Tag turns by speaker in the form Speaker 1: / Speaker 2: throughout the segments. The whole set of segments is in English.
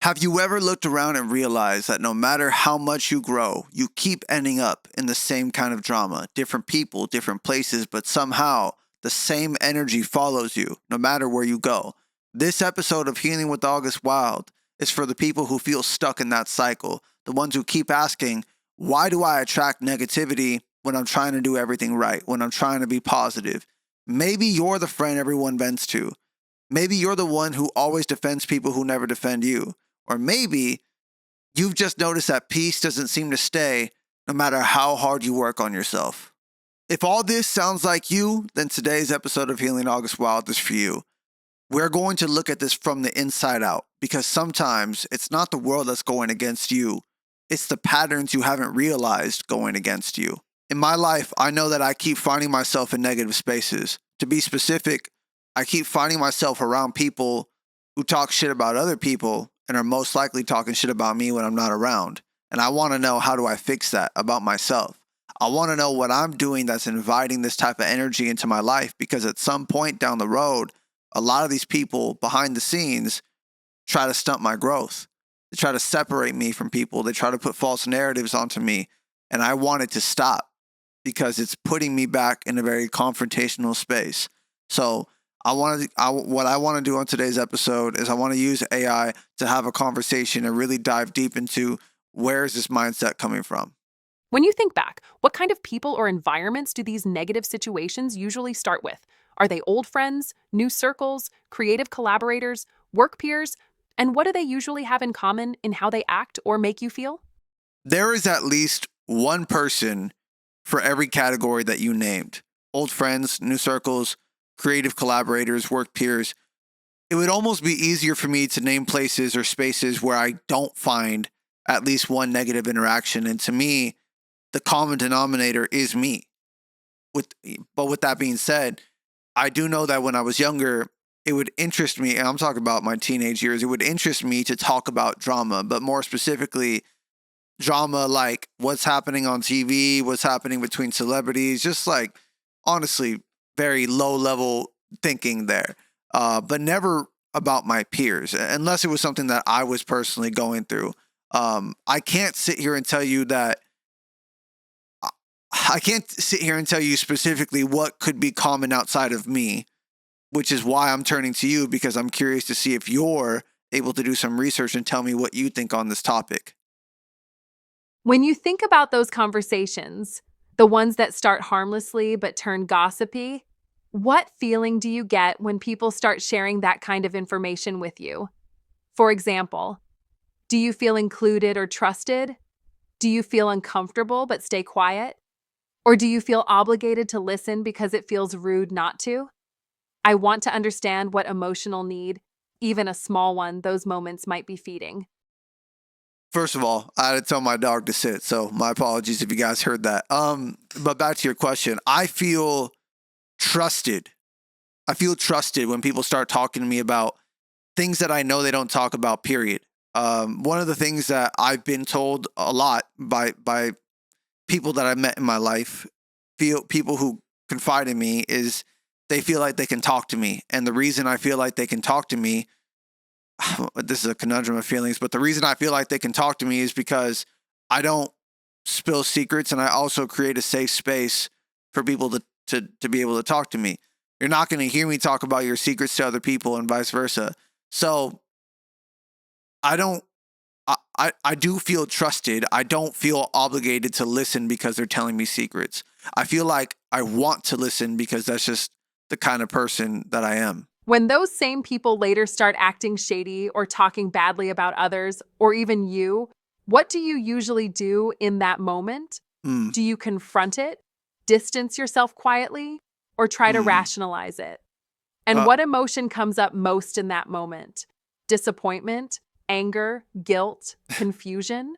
Speaker 1: Have you ever looked around and realized that no matter how much you grow, you keep ending up in the same kind of drama? Different people, different places, but somehow the same energy follows you no matter where you go. This episode of Healing with August Wild is for the people who feel stuck in that cycle, the ones who keep asking, why do I attract negativity when I'm trying to do everything right, when I'm trying to be positive? Maybe you're the friend everyone vents to. Maybe you're the one who always defends people who never defend you. Or maybe you've just noticed that peace doesn't seem to stay no matter how hard you work on yourself. If all this sounds like you, then today's episode of Healing August Wild is for you. We're going to look at this from the inside out because sometimes it's not the world that's going against you. It's the patterns you haven't realized going against you. In my life, I know that I keep finding myself in negative spaces. To be specific, I keep finding myself around people who talk shit about other people and are most likely talking shit about me when I'm not around. And I want to know, how do I fix that about myself? I want to know what I'm doing that's inviting this type of energy into my life, because at some point down the road, a lot of these people behind the scenes try to stunt my growth. They try to separate me from people. They try to put false narratives onto me. And I want it to stop because it's putting me back in a very confrontational space. So what I want to do on today's episode is I want to use AI to have a conversation and really dive deep into where is this mindset coming from.
Speaker 2: When you think back, what kind of people or environments do these negative situations usually start with? Are they old friends, new circles, creative collaborators, work peers? And what do they usually have in common in how they act or make you feel?
Speaker 1: There is at least one person for every category that you named. Old friends, new circles, creative collaborators, work peers. It would almost be easier for me to name places or spaces where I don't find at least one negative interaction. And to me, the common denominator is me. But with that being said, I do know that when I was younger, it would interest me, and I'm talking about my teenage years, it would interest me to talk about drama, but more specifically, drama like what's happening on TV, what's happening between celebrities, just like honestly, very low level thinking there, but never about my peers, unless it was something that I was personally going through. I can't sit here and tell you that. I can't sit here and tell you specifically what could be common outside of me, which is why I'm turning to you, because I'm curious to see if you're able to do some research and tell me what you think on this topic.
Speaker 2: When you think about those conversations, the ones that start harmlessly but turn gossipy, what feeling do you get when people start sharing that kind of information with you? For example, do you feel included or trusted? Do you feel uncomfortable but stay quiet? Or do you feel obligated to listen because it feels rude not to? I want to understand what emotional need, even a small one, those moments might be feeding.
Speaker 1: First of all, I had to tell my dog to sit, so my apologies if you guys heard that. But back to your question, I feel trusted. I feel trusted when people start talking to me about things that I know they don't talk about, period. One of the things that I've been told a lot by people that I've met in my life, people who confide in me, is they feel like they can talk to me. And the reason I feel like they can talk to me, this is a conundrum of feelings, but the reason I feel like they can talk to me is because I don't spill secrets, and I also create a safe space for people to be able to talk to me. You're not going to hear me talk about your secrets to other people and vice versa. So I don't I do feel trusted. I don't feel obligated to listen because they're telling me secrets. I feel like I want to listen because that's just the kind of person that I am.
Speaker 2: When those same people later start acting shady or talking badly about others, or even you, what do you usually do in that moment?
Speaker 1: Mm,
Speaker 2: Do you confront it, distance yourself quietly, or try to
Speaker 1: mm.
Speaker 2: rationalize it? And
Speaker 1: Uh,
Speaker 2: what emotion comes up most in that moment? Disappointment, anger, guilt, confusion?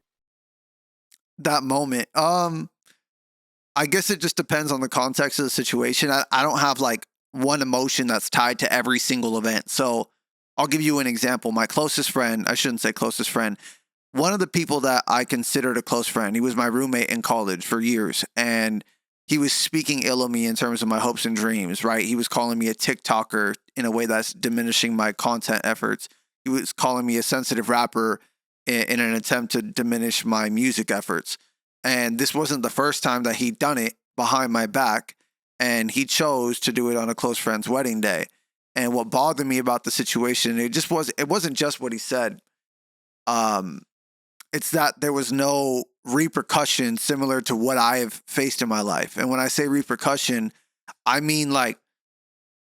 Speaker 1: that moment. I guess it just depends on the context of the situation. I don't have like one emotion that's tied to every single event. So I'll give you an example. My closest friend, I shouldn't say closest friend, one of the people that I considered a close friend, he was my roommate in college for years. And he was speaking ill of me in terms of my hopes and dreams, right? He was calling me a TikToker in a way that's diminishing my content efforts. he was calling me a sensitive rapper in an attempt to diminish my music efforts. And this wasn't the first time that he'd done it behind my back. And he chose to do it on a close friend's wedding day. And what bothered me about the situation, it wasn't just what he said. Um, it's that there was no repercussion similar to what I have faced in my life. And when I say repercussion, I mean like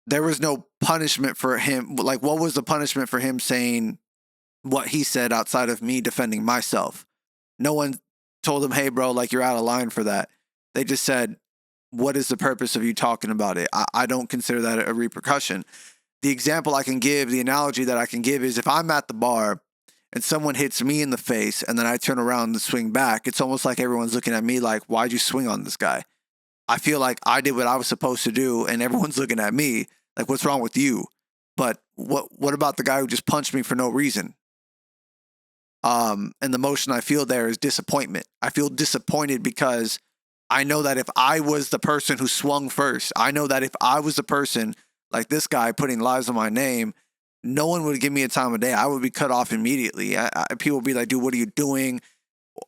Speaker 1: there was no punishment for him. Like, what was the punishment for him saying what he said outside of me defending myself? No one told him, hey, bro, like you're out of line for that. They just said, what is the purpose of you talking about it? I don't consider that a repercussion. The example I can give, the analogy that I can give is if I'm at the bar and someone hits me in the face and then I turn around and swing back, it's almost like everyone's looking at me like, why'd you swing on this guy? I feel like I did what I was supposed to do and everyone's looking at me like, what's wrong with you? But what about the guy who just punched me for no reason? And the emotion I feel there is disappointment. I feel disappointed because I know that if I was the person who swung first, I know that if I was the person like this guy putting lives on my name, no one would give me a time of day. I would be cut off immediately. People would be like, dude, what are you doing?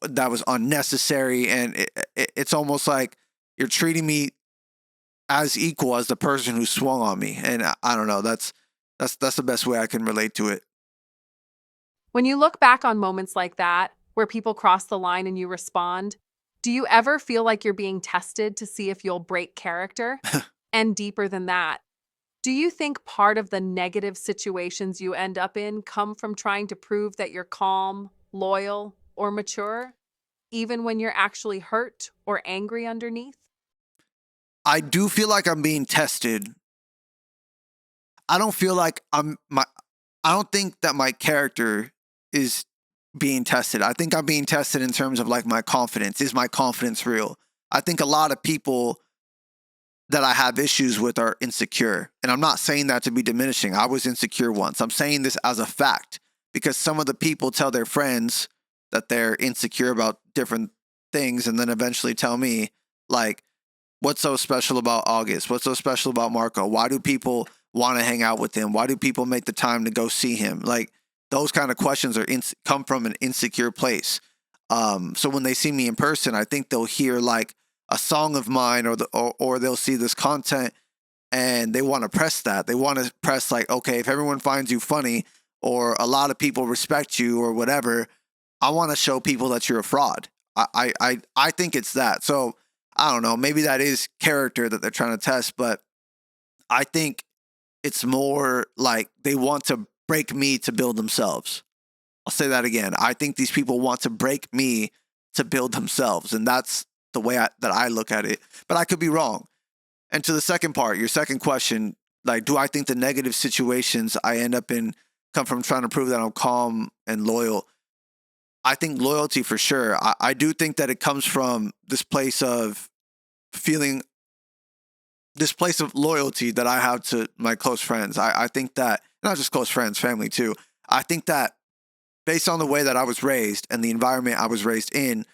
Speaker 1: That was unnecessary. And it's almost like you're treating me as equal as the person who swung on me. And I don't know. That's the best way I can relate to it.
Speaker 2: When you look back on moments like that, where people cross the line and you respond, do you ever feel like you're being tested to see if you'll break character? And deeper than that, do you think part of the negative situations you end up in come from trying to prove that you're calm, loyal, or mature, even when you're actually hurt or angry underneath?
Speaker 1: I do feel like I'm being tested. I don't feel like I don't think that my character is being tested. I think I'm being tested in terms of like my confidence. Is my confidence real? I think a lot of people that I have issues with are insecure. And I'm not saying that to be diminishing. I was insecure once. I'm saying this as a fact because some of the people tell their friends that they're insecure about different things and then eventually tell me, like, what's so special about August? What's so special about Marco? Why do people want to hang out with him? Why do people make the time to go see him? Like, those kind of questions come from an insecure place. So when they see me in person, I think they'll hear like a song of mine or they'll see this content and they want to press that. They want to press like, okay, if everyone finds you funny or a lot of people respect you or whatever, I want to show people that you're a fraud. I think it's that. So I don't know, maybe that is character that they're trying to test, but I think it's more like they want to break me to build themselves. I'll say that again. I think these people want to break me to build themselves. And that's the way that I look at it. But I could be wrong. And to the second part, your second question, like, do I think the negative situations I end up in come from trying to prove that I'm calm and loyal? I think loyalty for sure. I do think that it comes from this place of feeling, this place of loyalty that I have to my close friends. I think that, not just close friends, family too. I think that based on the way that I was raised and the environment I was raised in,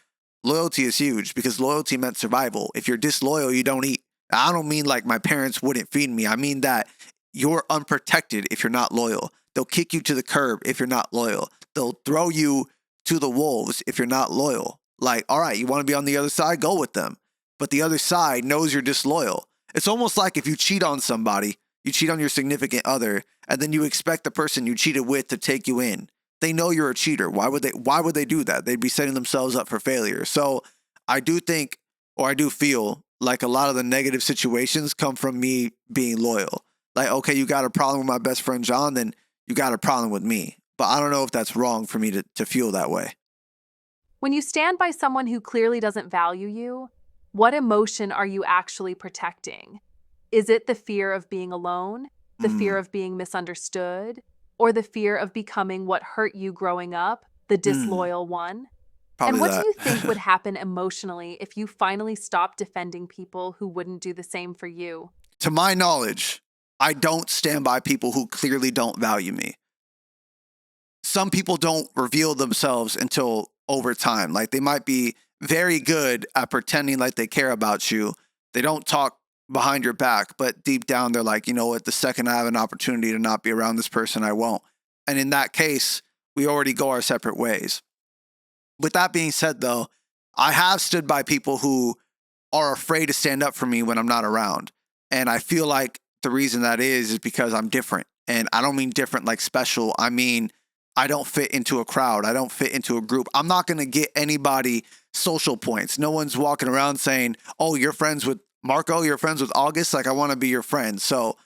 Speaker 1: loyalty is huge because loyalty meant survival. If you're disloyal, you don't eat. I don't mean like my parents wouldn't feed me. I mean that you're unprotected if you're not loyal. They'll kick you to the curb if you're not loyal. They'll throw you to the wolves if you're not loyal. Like, all right, you want to be on the other side? Go with them. But the other side knows you're disloyal. It's almost like if you cheat on somebody, you cheat on your significant other, and then you expect the person you cheated with to take you in. They know you're a cheater. Why would they do that? They'd be setting themselves up for failure. So I do think, or I do feel like a lot of the negative situations come from me being loyal. Like, okay, you got a problem with my best friend John, then you got a problem with me. But I don't know if that's wrong for me to feel that way.
Speaker 2: When you stand by someone who clearly doesn't value you, what emotion are you actually protecting? Is it the fear of being alone, the fear
Speaker 1: Mm,
Speaker 2: of being misunderstood, or the fear of becoming what hurt you growing up, the
Speaker 1: mm,
Speaker 2: disloyal one? And
Speaker 1: probably
Speaker 2: what do
Speaker 1: that.
Speaker 2: you think would happen emotionally if you finally stopped defending people who wouldn't do the same for you?
Speaker 1: To my knowledge, I don't stand by people who clearly don't value me. Some people don't reveal themselves until over time. Like they might be very good at pretending like they care about you. They don't talk behind your back, but deep down they're like, you know what, the second I have an opportunity to not be around this person, I won't. And in that case, we already go our separate ways. With that being said, though, I have stood by people who are afraid to stand up for me when I'm not around. And I feel like the reason that is because I'm different. And I don't mean different like special. I mean, I don't fit into a crowd. I don't fit into a group. I'm not going to get anybody social points. No one's walking around saying, oh, you're friends with Marco, you're friends with August. Like, I want to be your friend. So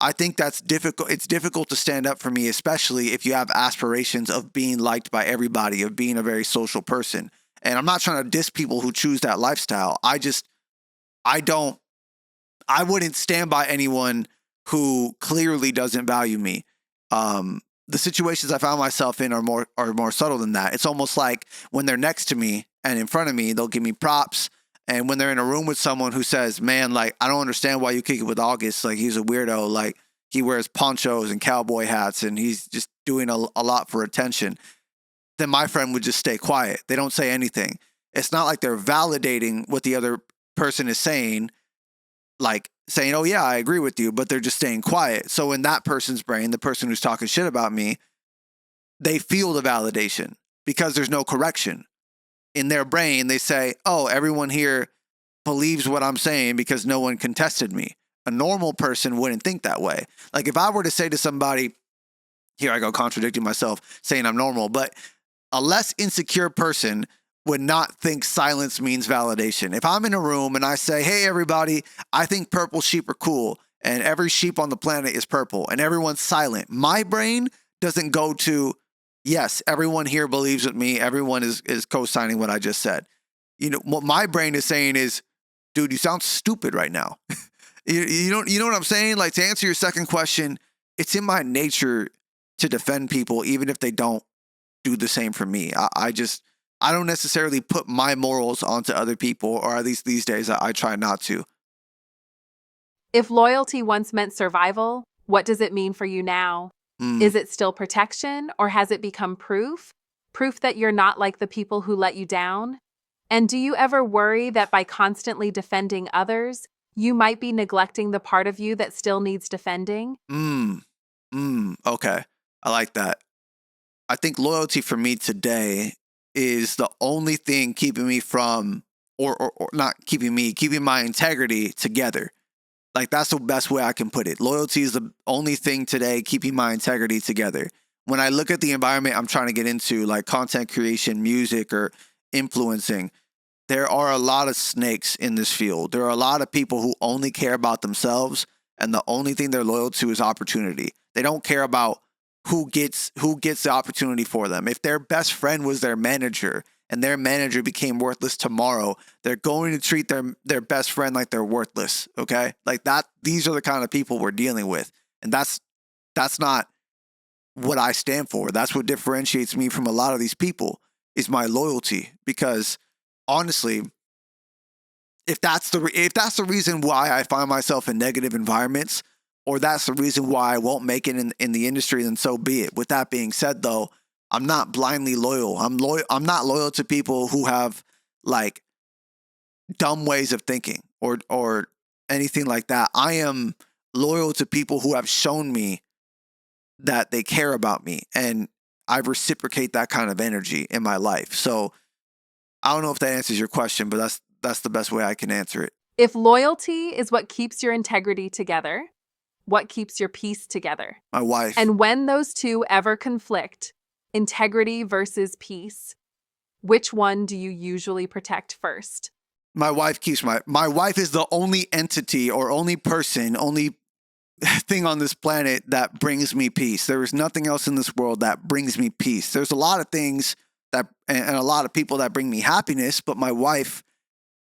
Speaker 1: I think that's difficult. It's difficult to stand up for me, especially if you have aspirations of being liked by everybody, of being a very social person. And I'm not trying to diss people who choose that lifestyle. I wouldn't stand by anyone who clearly doesn't value me. The situations I found myself in are more subtle than that. It's almost like when they're next to me and in front of me, they'll give me props. And when they're in a room with someone who says, man, like, I don't understand why you kick it with August. Like, he's a weirdo. Like, he wears ponchos and cowboy hats and he's just doing a lot for attention. Then my friend would just stay quiet. They don't say anything. It's not like they're validating what the other person is saying, like saying, oh yeah, I agree with you, but they're just staying quiet. So in that person's brain, the person who's talking shit about me, they feel the validation because there's no correction. In their brain, they say, oh, everyone here believes what I'm saying because no one contested me. A normal person wouldn't think that way. Like, if I were to say to somebody, here I go contradicting myself, saying I'm normal, but a less insecure person would not think silence means validation. If I'm in a room and I say, hey, everybody, I think purple sheep are cool, and every sheep on the planet is purple, and everyone's silent, my brain doesn't go to, yes, everyone here believes with me. Everyone is co-signing what I just said. You know, what my brain is saying is, dude, you sound stupid right now. you know what I'm saying? Like, to answer your second question, it's in my nature to defend people, even if they don't do the same for me. I don't necessarily put my morals onto other people, or at least these days I try not to.
Speaker 2: If loyalty once meant survival, what does it mean for you now?
Speaker 1: Mm.
Speaker 2: Is it still protection, or has it become proof? Proof that you're not like the people who let you down? And do you ever worry that by constantly defending others, you might be neglecting the part of you that still needs defending?
Speaker 1: Okay. I like that. I think loyalty for me today is the only thing keeping me from, or not keeping me, keeping my integrity together. Like, that's the best way I can put it. Loyalty is the only thing today keeping my integrity together. When I look at the environment I'm trying to get into, like content creation, music, or influencing, there are a lot of snakes in this field. There are a lot of people who only care about themselves, and the only thing they're loyal to is opportunity. They don't care about who gets the opportunity for them. If their best friend was their manager and their manager became worthless tomorrow, they're going to treat their best friend like they're worthless, okay? Like that, these are the kind of people we're dealing with. And that's not what I stand for. That's what differentiates me from a lot of these people, is my loyalty. Because honestly, if that's the reason why I find myself in negative environments, or that's the reason why I won't make it in the industry, then so be it. With that being said, though, I'm not blindly loyal. I'm not loyal to people who have like dumb ways of thinking or anything like that. I am loyal to people who have shown me that they care about me, and I reciprocate that kind of energy in my life. So I don't know if that answers your question, but that's the best way I can answer it.
Speaker 2: If loyalty is what keeps your integrity together, what keeps your peace together?
Speaker 1: My wife.
Speaker 2: And when those two ever conflict, integrity versus peace, which one do you usually protect first?
Speaker 1: My wife keeps my wife is the only entity or only person, only thing on this planet that brings me peace. There is nothing else in this world that brings me peace. There's a lot of things that and a lot of people that bring me happiness, but my wife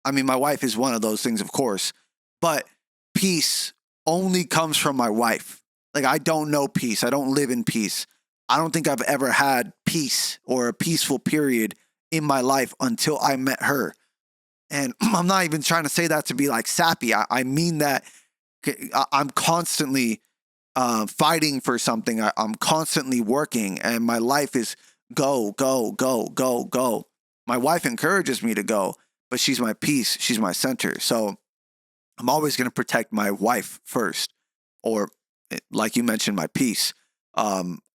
Speaker 1: is one of those things, of course. But peace only comes from my wife. Like, I don't know peace. I don't live in peace. I don't think I've ever had peace or a peaceful period in my life until I met her. And I'm not even trying to say that to be like sappy. I mean that I'm constantly fighting for something. I'm constantly working, and my life is go, go, go, go, go. My wife encourages me to go, but she's my peace. She's my center. So I'm always going to protect my wife first, or like you mentioned, my peace.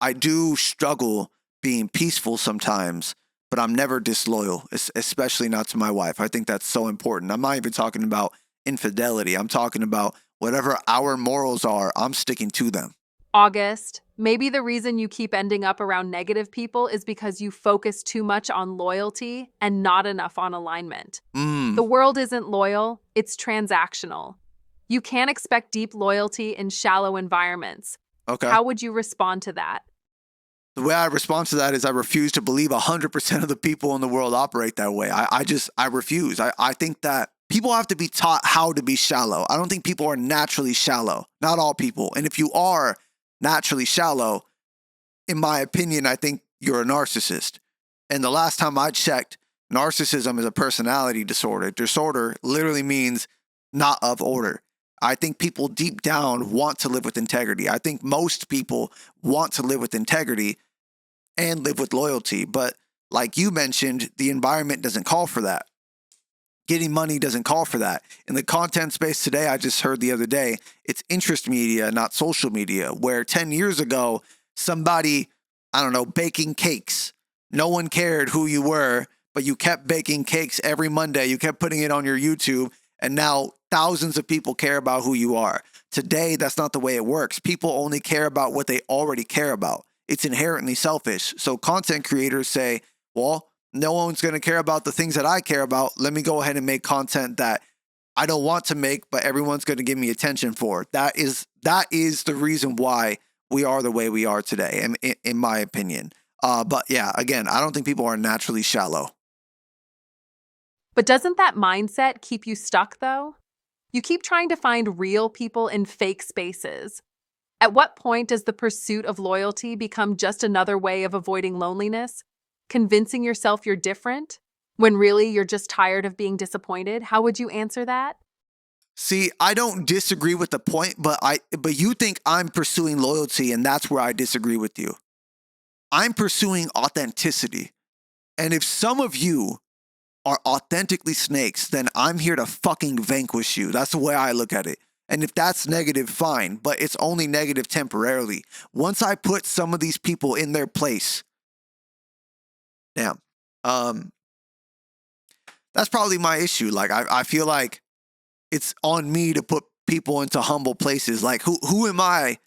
Speaker 1: I do struggle being peaceful sometimes, but I'm never disloyal, especially not to my wife. I think that's so important. I'm not even talking about infidelity. I'm talking about whatever our morals are, I'm sticking to them.
Speaker 2: August, maybe the reason you keep ending up around negative people is because you focus too much on loyalty and not enough on alignment.
Speaker 1: Mm,
Speaker 2: The world isn't loyal, it's transactional. You can't expect deep loyalty in shallow environments.
Speaker 1: okay.
Speaker 2: How would you respond to that?
Speaker 1: The way I respond to that is I refuse to believe 100% of the people in the world operate that way. I refuse. I think that people have to be taught how to be shallow. I don't think people are naturally shallow. Not all people. And if you are naturally shallow, in my opinion, I think you're a narcissist. And the last time I checked, narcissism is a personality disorder. Disorder literally means not of order. I think people deep down want to live with integrity. I think most people want to live with integrity and live with loyalty. But like you mentioned, the environment doesn't call for that. Getting money doesn't call for that. In the content space today, I just heard the other day, it's interest media, not social media, where 10 years ago, somebody, I don't know, baking cakes, no one cared who you were, but you kept baking cakes every Monday. You kept putting it on your YouTube, and now thousands of people care about who you are. Today, that's not the way it works. People only care about what they already care about. It's inherently selfish. So content creators say, well, no one's going to care about the things that I care about. Let me go ahead and make content that I don't want to make, but everyone's going to give me attention for. That is the reason why we are the way we are today, in my opinion. But yeah, again, I don't think people are naturally shallow.
Speaker 2: But doesn't that mindset keep you stuck, though? You keep trying to find real people in fake spaces. At what point does the pursuit of loyalty become just another way of avoiding loneliness? Convincing yourself you're different when really you're just tired of being disappointed? How would you answer that?
Speaker 1: See, I don't disagree with the point, but you think I'm pursuing loyalty, and that's where I disagree with you. I'm pursuing authenticity. And if some of you are authentically snakes, then I'm here to fucking vanquish you. That's the way I look at it. And if that's negative, fine, but it's only negative temporarily. Once I put some of these people in their place, damn, that's probably my issue. Like, I feel like it's on me to put people into humble places. Like, who am I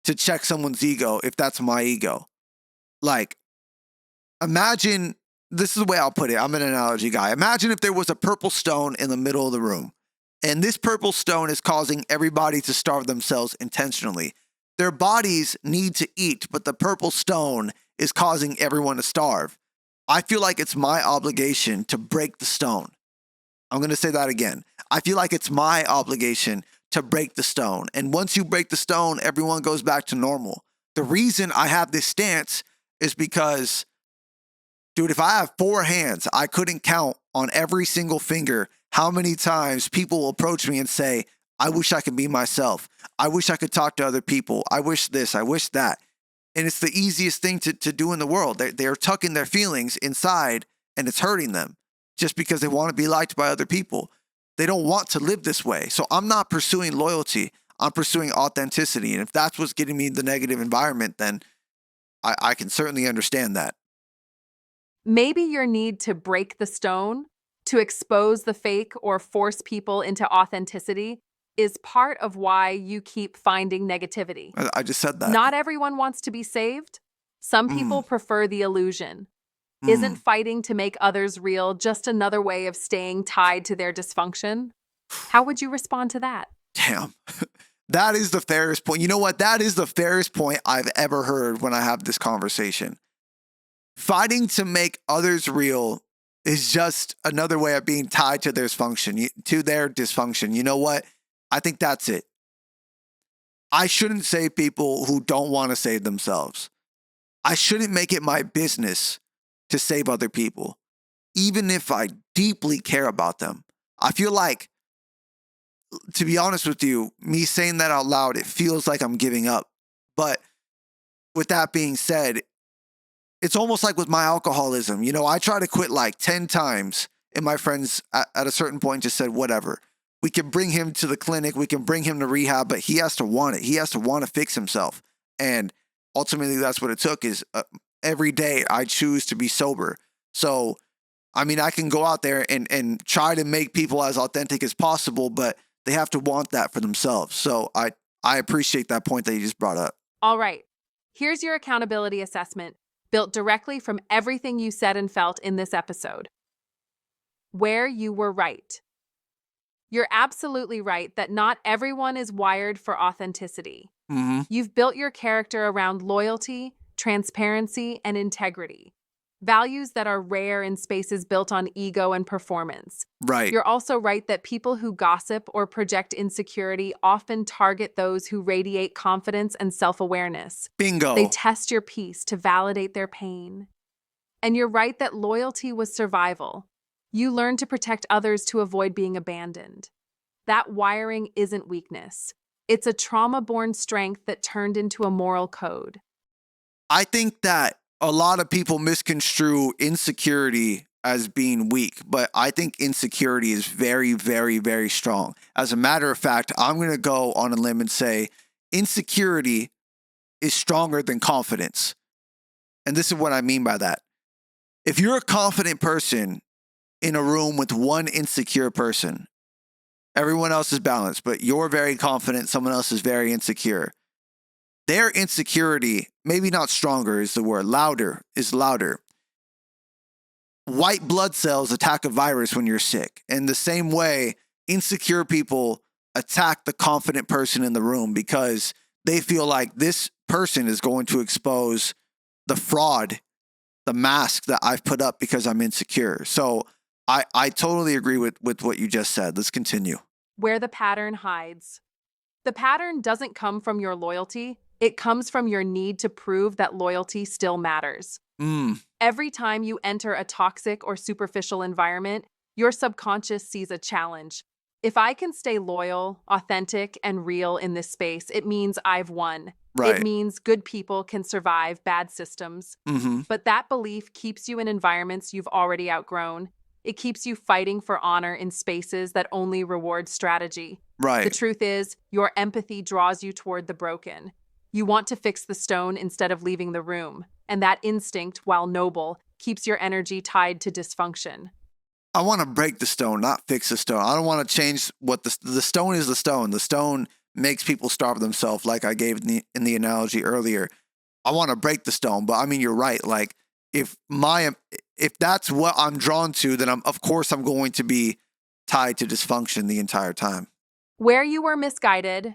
Speaker 1: to check someone's ego if that's my ego? Like, imagine, this is the way I'll put it. I'm an analogy guy. Imagine if there was a purple stone in the middle of the room, and this purple stone is causing everybody to starve themselves intentionally. Their bodies need to eat, but the purple stone is causing everyone to starve. I feel like it's my obligation to break the stone. I'm going to say that again. I feel like it's my obligation to break the stone. And once you break the stone, everyone goes back to normal. The reason I have this stance is because, dude, if I have 4 hands, I couldn't count on every single finger how many times people will approach me and say, I wish I could be myself. I wish I could talk to other people. I wish this, I wish that. And it's the easiest thing to do in the world. They're tucking their feelings inside, and it's hurting them just because they want to be liked by other people. They don't want to live this way. So I'm not pursuing loyalty. I'm pursuing authenticity. And if that's what's getting me the negative environment, then I can certainly understand that.
Speaker 2: Maybe your need to break the stone, to expose the fake or force people into authenticity, is part of why you keep finding negativity.
Speaker 1: I just said that.
Speaker 2: Not everyone wants to be saved. Some
Speaker 1: Mm,
Speaker 2: people prefer the illusion. Isn't
Speaker 1: mm,
Speaker 2: fighting to make others real just another way of staying tied to their dysfunction? How would you respond to that?
Speaker 1: damn. That is the fairest point. You know what? That is the fairest point I've ever heard when I have this conversation. Fighting to make others real is just another way of being tied to their dysfunction. You know what? I think that's it. I shouldn't save people who don't want to save themselves. I shouldn't make it my business to save other people, even if I deeply care about them. I feel like, to be honest with you, me saying that out loud, it feels like I'm giving up. But with that being said, it's almost like with my alcoholism. You know, I tried to quit like 10 times, and my friends at a certain point just said, whatever. We can bring him to the clinic, we can bring him to rehab, but he has to want it. He has to want to fix himself. And ultimately that's what it took is every day I choose to be sober. So, I mean, I can go out there and try to make people as authentic as possible, but they have to want that for themselves. So I appreciate that point that you just brought up.
Speaker 2: All right, here's your accountability assessment, built directly from everything you said and felt in this episode. Where you were right. You're absolutely right that not everyone is wired for authenticity.
Speaker 1: Mm-hmm.
Speaker 2: You've built your character around loyalty, transparency, and integrity, values that are rare in spaces built on ego and performance.
Speaker 1: Right.
Speaker 2: You're also right that people who gossip or project insecurity often target those who radiate confidence and self-awareness. They
Speaker 1: Bingo.
Speaker 2: test your peace to validate their pain. And you're right that loyalty was survival. You learned to protect others to avoid being abandoned. That wiring isn't weakness. It's a trauma-born strength that turned into a moral code.
Speaker 1: I think that a lot of people misconstrue insecurity as being weak, but I think insecurity is very, very, very strong. As a matter of fact, I'm going to go on a limb and say insecurity is stronger than confidence. And this is what I mean by that. If you're a confident person in a room with one insecure person, everyone else is balanced, but you're very confident, someone else is very insecure. Their insecurity, maybe not stronger is the word, louder is louder. White blood cells attack a virus when you're sick. In the same way, insecure people attack the confident person in the room because they feel like this person is going to expose the fraud, the mask that I've put up because I'm insecure. So I totally agree with what you just said. Let's continue.
Speaker 2: Where the pattern hides. The pattern doesn't come from your loyalty. It comes from your need to prove that loyalty still matters. Every time you enter a toxic or superficial environment, your subconscious sees a challenge. If I can stay loyal, authentic, and real in this space, it means I've won.
Speaker 1: Right.
Speaker 2: It means good people can survive bad systems.
Speaker 1: Mm-hmm.
Speaker 2: But that belief keeps you in environments you've already outgrown. It keeps you fighting for honor in spaces that only reward strategy.
Speaker 1: Right.
Speaker 2: The truth is, your empathy draws you toward the broken. You want to fix the stone instead of leaving the room. And that instinct, while noble, keeps your energy tied to dysfunction.
Speaker 1: I want to break the stone, not fix the stone. I don't want to change what the stone is. The stone. The stone makes people starve themselves, like I gave in the analogy earlier. I want to break the stone, but I mean, you're right. Like if that's what I'm drawn to, then of course I'm going to be tied to dysfunction the entire time.
Speaker 2: Where you were misguided.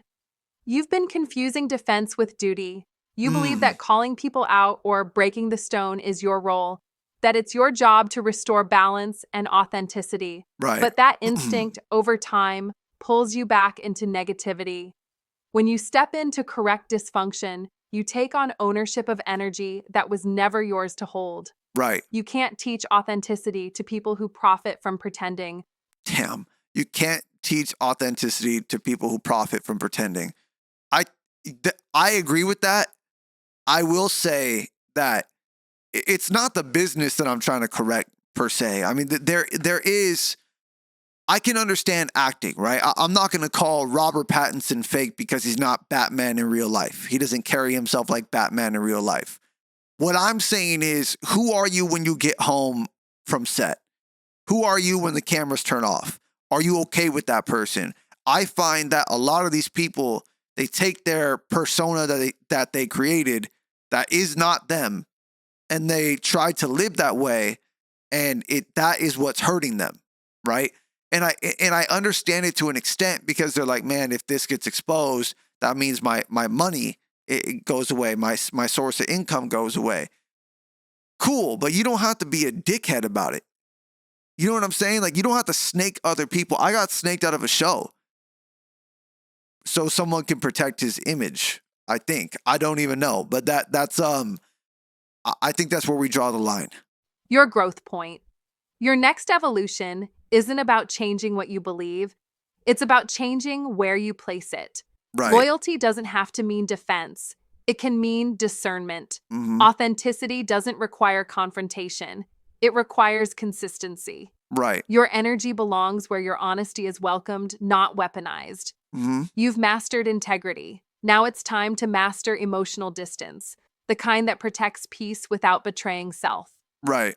Speaker 2: You've been confusing defense with duty. You believe that calling people out or breaking the stone is your role, that it's your job to restore balance and authenticity.
Speaker 1: Right.
Speaker 2: But that instinct, over time, pulls you back into negativity. When you step in to correct dysfunction, you take on ownership of energy that was never yours to hold.
Speaker 1: Right.
Speaker 2: You can't teach authenticity to people who profit from pretending.
Speaker 1: Damn. You can't teach authenticity to people who profit from pretending. I agree with that. I will say that it's not the business that I'm trying to correct per se. I mean, there is, I can understand acting, right? I'm not going to call Robert Pattinson fake because he's not Batman in real life. He doesn't carry himself like Batman in real life. What I'm saying is, who are you when you get home from set? Who are you when the cameras turn off? Are you okay with that person? I find that a lot of these people, they take their persona that they created that is not them, and they try to live that way, and that is what's hurting them, right? And I understand it to an extent because they're like, man, if this gets exposed, that means my money it goes away, my source of income goes away. Cool, but you don't have to be a dickhead about it. You know what I'm saying? Like, you don't have to snake other people. I got snaked out of a show so someone can protect his image. I think. I don't even know, but that's I think that's where we draw the line.
Speaker 2: Your growth point. Your next evolution isn't about changing what you believe. It's about changing where you place it.
Speaker 1: Right.
Speaker 2: Loyalty doesn't have to mean defense. It can mean discernment.
Speaker 1: Mm-hmm.
Speaker 2: Authenticity doesn't require confrontation. It requires consistency.
Speaker 1: Right.
Speaker 2: Your energy belongs where your honesty is welcomed, not weaponized.
Speaker 1: Mm-hmm.
Speaker 2: You've mastered integrity. Now it's time to master emotional distance. the kind that protects peace without betraying self.
Speaker 1: Right.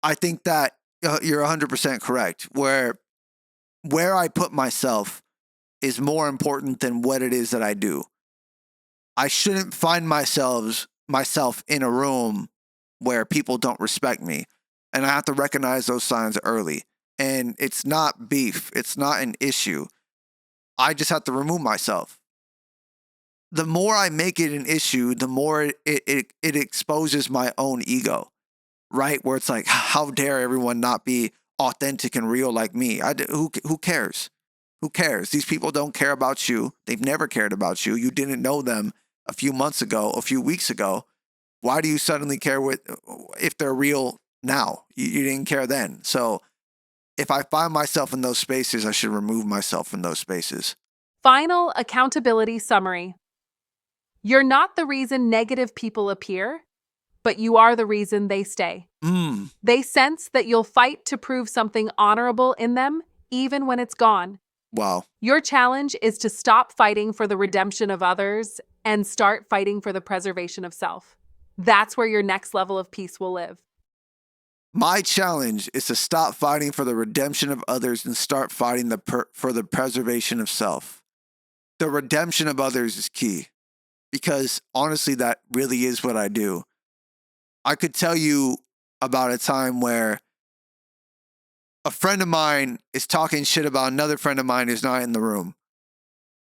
Speaker 1: I think that you're 100% correct. Where I put myself is more important than what it is that I do. I shouldn't find myself in a room where people don't respect me, and I have to recognize those signs early. And it's not beef, it's not an issue. I just have to remove myself. The more I make it an issue, the more it exposes my own ego, right? Where it's like, how dare everyone not be authentic and real like me? Who cares? Who cares? These people don't care about you. They've never cared about you. You didn't know them a few months ago, a few weeks ago. Why do you suddenly care if they're real now? You didn't care then. So if I find myself in those spaces, I should remove myself from those spaces.
Speaker 2: Final accountability summary. You're not the reason negative people appear, but you are the reason they stay. They sense that you'll fight to prove something honorable in them, even when it's gone.
Speaker 1: Wow.
Speaker 2: Your challenge is to stop fighting for the redemption of others and start fighting for the preservation of self. That's where your next level of peace will live.
Speaker 1: My challenge is to stop fighting for the redemption of others and start fighting for the preservation of self. The redemption of others is key because honestly, that really is what I do. I could tell you about a time where a friend of mine is talking shit about another friend of mine who's not in the room,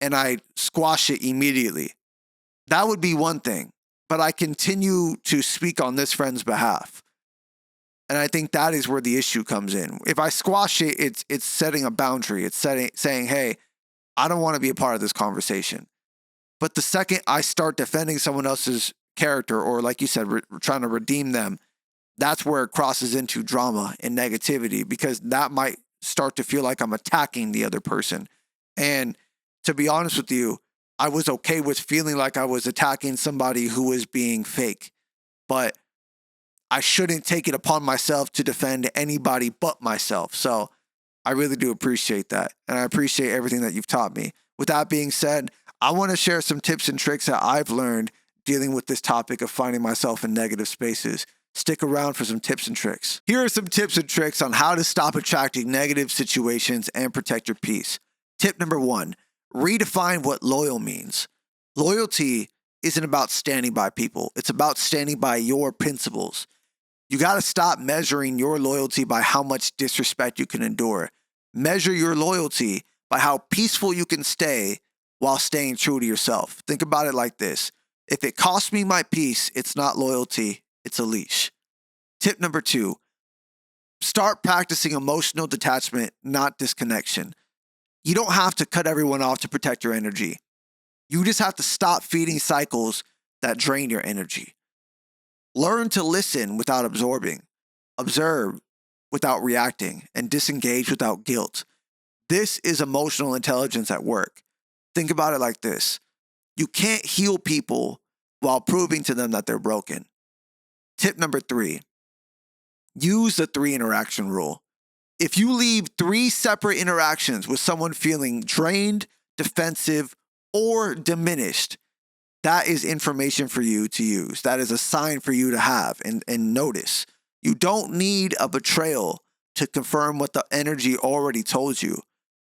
Speaker 1: and I squash it immediately. That would be one thing, but I continue to speak on this friend's behalf. And I think that is where the issue comes in. If I squash it, it's setting a boundary. It's saying, hey, I don't want to be a part of this conversation. But the second I start defending someone else's character, or like you said, trying to redeem them, that's where it crosses into drama and negativity, because that might start to feel like I'm attacking the other person. And to be honest with you, I was okay with feeling like I was attacking somebody who was being fake. But I shouldn't take it upon myself to defend anybody but myself. So I really do appreciate that. And I appreciate everything that you've taught me. With that being said, I want to share some tips and tricks that I've learned dealing with this topic of finding myself in negative spaces. Stick around for some tips and tricks. Here are some tips and tricks on how to stop attracting negative situations and protect your peace. Tip number 1, redefine what loyal means. Loyalty isn't about standing by people. It's about standing by your principles. You got to stop measuring your loyalty by how much disrespect you can endure. Measure your loyalty by how peaceful you can stay while staying true to yourself. Think about it like this. If it costs me my peace, it's not loyalty, it's a leash. Tip number 2, start practicing emotional detachment, not disconnection. You don't have to cut everyone off to protect your energy. You just have to stop feeding cycles that drain your energy. Learn to listen without absorbing, observe without reacting, and disengage without guilt. This is emotional intelligence at work. Think about it like this. You can't heal people while proving to them that they're broken. Tip number 3, use the 3 interaction rule. If you leave 3 separate interactions with someone feeling drained, defensive, or diminished, that is information for you to use. That is a sign for you to have and notice. You don't need a betrayal to confirm what the energy already told you.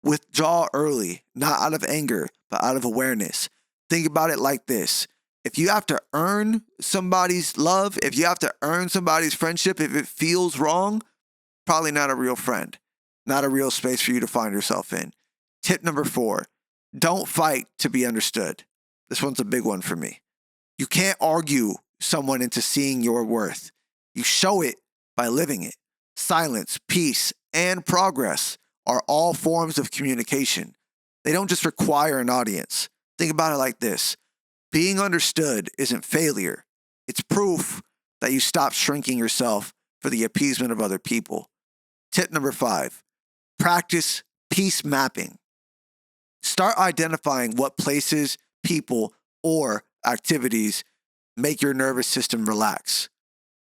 Speaker 1: Withdraw early, not out of anger, but out of awareness. Think about it like this. If you have to earn somebody's love, if you have to earn somebody's friendship, if it feels wrong, probably not a real friend, not a real space for you to find yourself in. Tip number 4, don't fight to be understood. This one's a big one for me. You can't argue someone into seeing your worth. You show it by living it. Silence, peace, and progress are all forms of communication. They don't just require an audience. Think about it like this. Being understood isn't failure. It's proof that you stop shrinking yourself for the appeasement of other people. Tip number 5, practice peace mapping. Start identifying what places, people, or activities make your nervous system relax.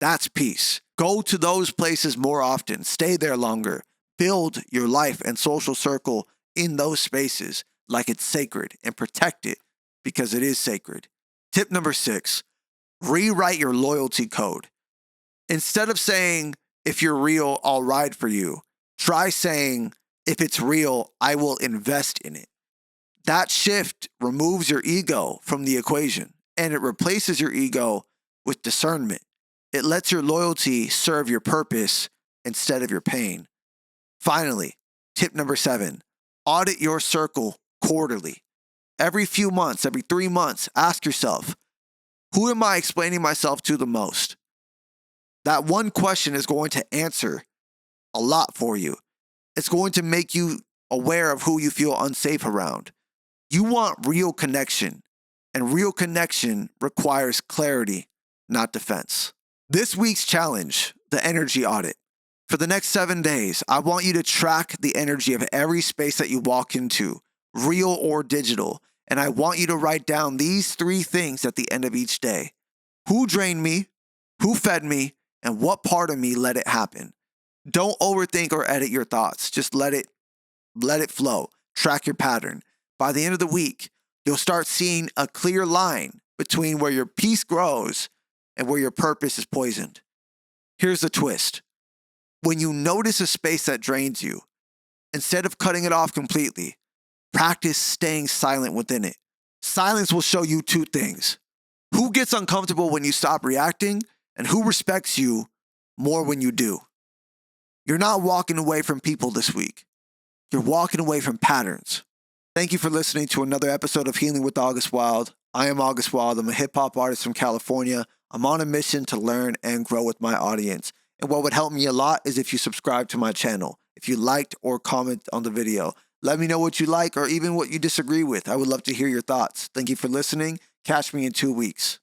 Speaker 1: That's peace. Go to those places more often. Stay there longer. Build your life and social circle in those spaces like it's sacred, and protect it because it is sacred. Tip number 6, Rewrite your loyalty code. Instead of saying, if you're real, I'll ride for you, try saying, if it's real, I will invest in it. That shift removes your ego from the equation and it replaces your ego with discernment. It lets your loyalty serve your purpose instead of your pain. Finally, tip number 7, audit your circle quarterly. Every few months, every 3 months, ask yourself, who am I explaining myself to the most? That one question is going to answer a lot for you. It's going to make you aware of who you feel unsafe around. You want real connection, and real connection requires clarity, not defense. This week's challenge, the energy audit. For the next 7 days, I want you to track the energy of every space that you walk into, real or digital, and I want you to write down these 3 things at the end of each day. Who drained me? Who fed me? And what part of me let it happen? Don't overthink or edit your thoughts. Just let it flow. Track your pattern. By the end of the week, you'll start seeing a clear line between where your peace grows and where your purpose is poisoned. Here's the twist. When you notice a space that drains you, instead of cutting it off completely, practice staying silent within it. Silence will show you 2 things. Who gets uncomfortable when you stop reacting, and who respects you more when you do. You're not walking away from people this week. You're walking away from patterns. Thank you for listening to another episode of Healing with August Wilde. I am August Wilde. I'm a hip-hop artist from California. I'm on a mission to learn and grow with my audience. And what would help me a lot is if you subscribe to my channel. If you liked or comment on the video. Let me know what you like or even what you disagree with. I would love to hear your thoughts. Thank you for listening. Catch me in 2 weeks.